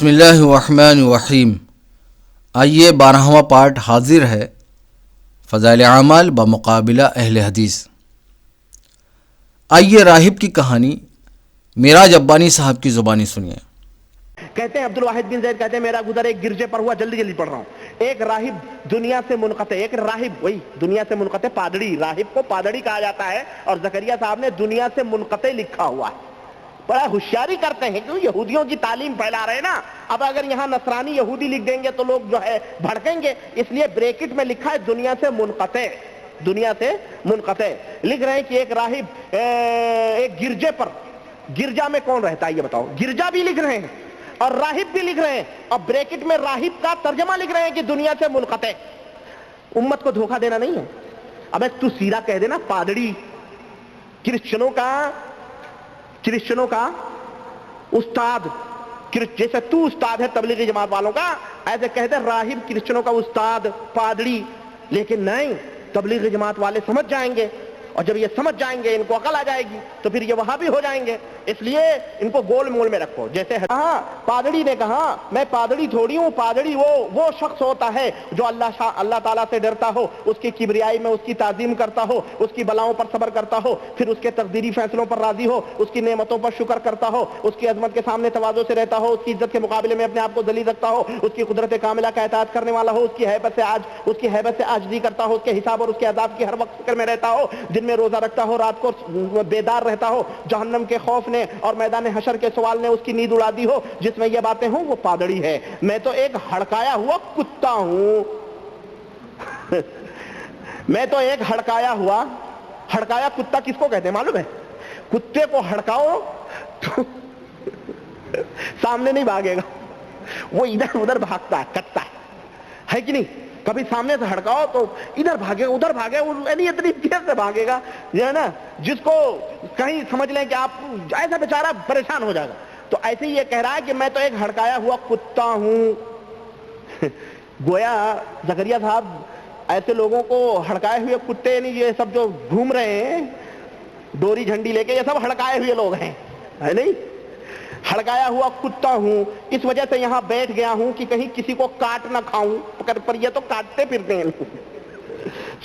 بسم اللہ الرحمن الرحیم۔ آئیے 12واں پارٹ حاضر ہے، فضائل اعمال بمقابلہ اہل حدیث۔ آئیے راہب کی کہانی معراج ابانی صاحب کی زبانی سنیے۔ کہتے ہیں عبد الواحد بن زید کہتے ہیں میرا گزر ایک گرجے پر ہوا، جلدی جلدی پڑھ رہا ہوں۔ ایک راہب دنیا سے منقطع، ایک راہب وہی دنیا سے منقطع پادڑی، راہب کو پادڑی کہا جاتا ہے، اور زکریا صاحب نے دنیا سے منقطع لکھا ہوا ہے۔ بڑا ہوشیاری کرتے ہیں کیوں یہودیوں کی تعلیم پھیلا رہے ہیں نا۔ اب اگر یہاں نصرانی یہودی لکھ دیں گے تو لوگ جو ہے بھڑکیں گے، اس لیے بریکٹ میں لکھا ہے دنیا سے منقطع، دنیا سے منقطع۔ لکھ رہے ہیں کہ ایک راہب ایک گرجے پر، گرجا میں کون رہتا ہے یہ بتاؤ؟ گرجا بھی لکھ رہے ہیں اور راہب بھی لکھ رہے ہیں، اور بریکٹ میں راہب کا ترجمہ لکھ رہے ہیں کہ دنیا سے منقطع۔ امت کو دھوکہ دینا نہیں ہے۔ اب تو سیدھا کہہ دینا پادڑی کرسچنوں کا استاد، جیسے تو استاد ہے تبلیغی جماعت والوں کا، ایسے کہہ دے راہب کرسچنوں کا استاد پادری۔ لیکن نہیں، تبلیغی جماعت والے سمجھ جائیں گے، اور جب یہ سمجھ جائیں گے ان کو عقل آ جائے گی تو پھر یہ وہاں بھی ہو جائیں گے۔ اس لیے ان کو گول مول میں رکھو۔ جیسے پادڑی نے کہا میں پادڑی تھوڑی ہوں، پادڑی وہ شخص ہوتا ہے جو اللہ تعالیٰ سے ڈرتا ہو، اس کی کبریائی میں اس کی تعظیم کرتا ہو، اس کی بلاؤں پر صبر کرتا ہو، پھر اس کے تقدیری فیصلوں پر راضی ہو، اس کی نعمتوں پر شکر کرتا ہو، اس کی عظمت کے سامنے تواضع سے رہتا ہو، اس کی عزت کے مقابلے میں اپنے آپ کو ذلیل رکھتا ہو، اس کی قدرت کاملہ کا اطاعت کرنے والا ہو، اس کی ہیبت سے عاجزی کرتا ہو، اس کے حساب اور اس کے عذاب کی ہر وقت فکر میں رہتا ہو، دن میں روزہ رکھتا ہو، رات کو بیدار رہتا ہو، جہنم کے خوف نے اور میدان حشر کے سوال نے اس کی نیند اڑا دی ہو، جس میں یہ باتیں ہوں وہ پادڑی ہے۔ میں تو ایک ہڑکایا ہوا کتا ہوں۔ میں تو ایک ہڑکایا کتا کس کو کہتے ہیں معلوم ہے؟ کتے کو ہڑکاؤ تو سامنے نہیں بھاگے گا، وہ ادھر ادھر بھاگتا ہے، کٹتا ہے کہ نہیں؟ کبھی سامنے سے ہڑکاؤ تو ادھر بھاگے ادھر بھاگے، یعنی اتنی دیر سے بھاگے گا جو ہے نا، جس کو کہیں سمجھ لیں کہ آپ ایسا بیچارہ پریشان ہو جائے گا۔ تو ایسے ہی یہ کہہ رہا ہے کہ میں تو ایک ہڑکایا ہوا کتا ہوں۔ گویا زکریا صاحب ایسے لوگوں کو ہڑکائے ہوئے کتے، یعنی یہ سب جو گھوم رہے ہیں ڈوری جھنڈی لے کے، یہ سب ہڑکائے ہوئے لوگ ہیں، ہے نہیں؟ ہڑکایا ہوا کتا ہوں، اس وجہ سے یہاں بیٹھ گیا ہوں کہ کہیں کسی کو کاٹ نہ کھاؤں، پر یہ تو کاٹتے پھرتے ہیں۔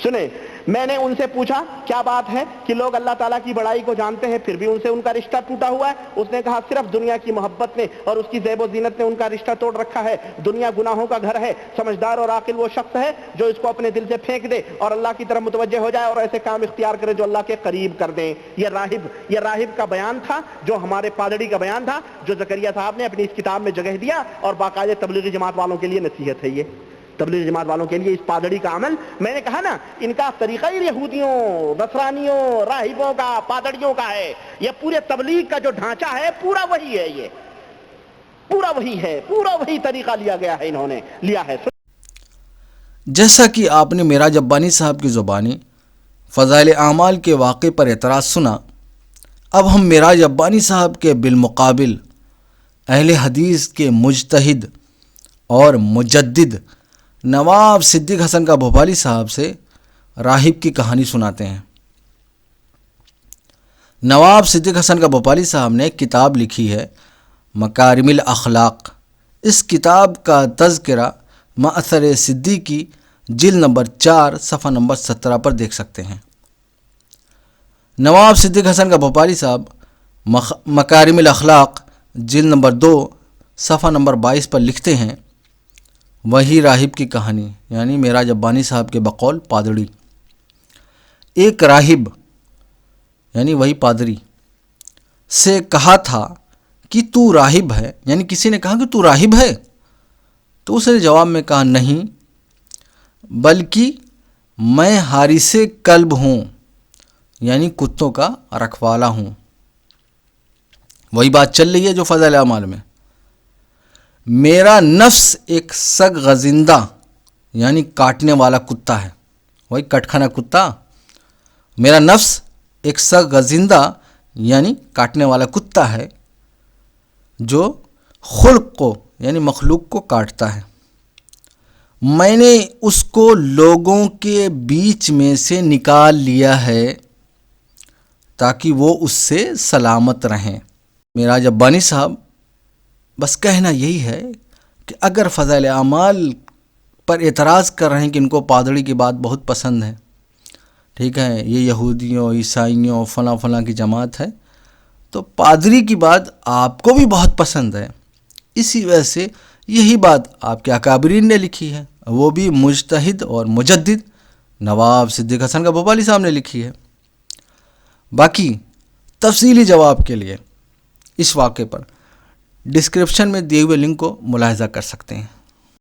سنیں، میں نے ان سے پوچھا کیا بات ہے کہ لوگ اللہ تعالیٰ کی بڑائی کو جانتے ہیں پھر بھی ان سے ان کا رشتہ ٹوٹا ہوا ہے؟ اس نے کہا صرف دنیا کی محبت نے اور اس کی زیب و زینت نے ان کا رشتہ توڑ رکھا ہے۔ دنیا گناہوں کا گھر ہے۔ سمجھدار اور عاقل وہ شخص ہے جو اس کو اپنے دل سے پھینک دے اور اللہ کی طرف متوجہ ہو جائے اور ایسے کام اختیار کرے جو اللہ کے قریب کر دیں۔ یہ راہب کا بیان تھا، جو ہمارے پادڑی کا بیان تھا، جو زکریا صاحب نے اپنی اس کتاب میں جگہ دیا، اور باقاعدہ تبلیغی جماعت والوں کے لیے نصیحت ہے۔ یہ تبلیغی جماعت والوں کے لیے اس پادڑی کا عمل، میں نے کہا نا، ان کا طریقہ ہی یہودیوں، نصرانیوں، راہبوں کا، پادڑیوں کا ہے۔ یہ پورے تبلیغ کا جو ڈھانچہ ہے پورا وہی ہے، یہ پورا وہی ہے، پورا وہی طریقہ لیا گیا ہے، انہوں نے لیا ہے۔ جیسا کہ آپ نے معراج ابانی صاحب کی زبانی فضائل اعمال کے واقعے پر اعتراض سنا، اب ہم معراج ابانی صاحب کے بالمقابل اہل حدیث کے مجتہد اور مجدد نواب صدیق حسن کا بھوپالی صاحب سے راہب کی کہانی سناتے ہیں۔ نواب صدیق حسن کا بھوپالی صاحب نے ایک کتاب لکھی ہے، مکارم الاخلاق۔ اس کتاب کا تذکرہ مأثر صدیقی جلد نمبر 4 صفحہ نمبر 17 پر دیکھ سکتے ہیں۔ نواب صدیق حسن کا بھوپالی صاحب مکارم الاخلاق جلد نمبر 2 صفحہ نمبر 22 پر لکھتے ہیں، وہی راہب کی کہانی، یعنی معراج ابانی صاحب کے بقول پادڑی۔ ایک راہب یعنی وہی پادری سے کہا تھا کہ تو راہب ہے، یعنی کسی نے کہا کہ تو راہب ہے، تو اس نے جواب میں کہا نہیں، بلکہ میں حارس کلب ہوں، یعنی کتوں کا رکھوالا ہوں۔ وہی بات چل رہی ہے جو فضائل اعمال میں، میرا نفس ایک سگ غزندہ یعنی کاٹنے والا کتا ہے، وہی کٹخانہ کتا۔ میرا نفس ایک سگ غزندہ یعنی کاٹنے والا کتا ہے جو خلق کو یعنی مخلوق کو کاٹتا ہے۔ میں نے اس کو لوگوں کے بیچ میں سے نکال لیا ہے تاکہ وہ اس سے سلامت رہیں۔ معراج ابانی صاحب بس کہنا یہی ہے کہ اگر فضائل اعمال پر اعتراض کر رہے ہیں کہ ان کو پادری کی بات بہت پسند ہے، ٹھیک ہے، یہ یہودیوں عیسائیوں فلاں فلاں کی جماعت ہے، تو پادری کی بات آپ کو بھی بہت پسند ہے، اسی وجہ سے یہی بات آپ کے اکابرین نے لکھی ہے، وہ بھی مجتہد اور مجدد نواب صدیق حسن کا بھوپالی صاحب نے لکھی ہے۔ باقی تفصیلی جواب کے لیے اس واقعے پر ڈسکرپشن میں دیے ہوئے لنک کو ملاحظہ کر سکتے ہیں۔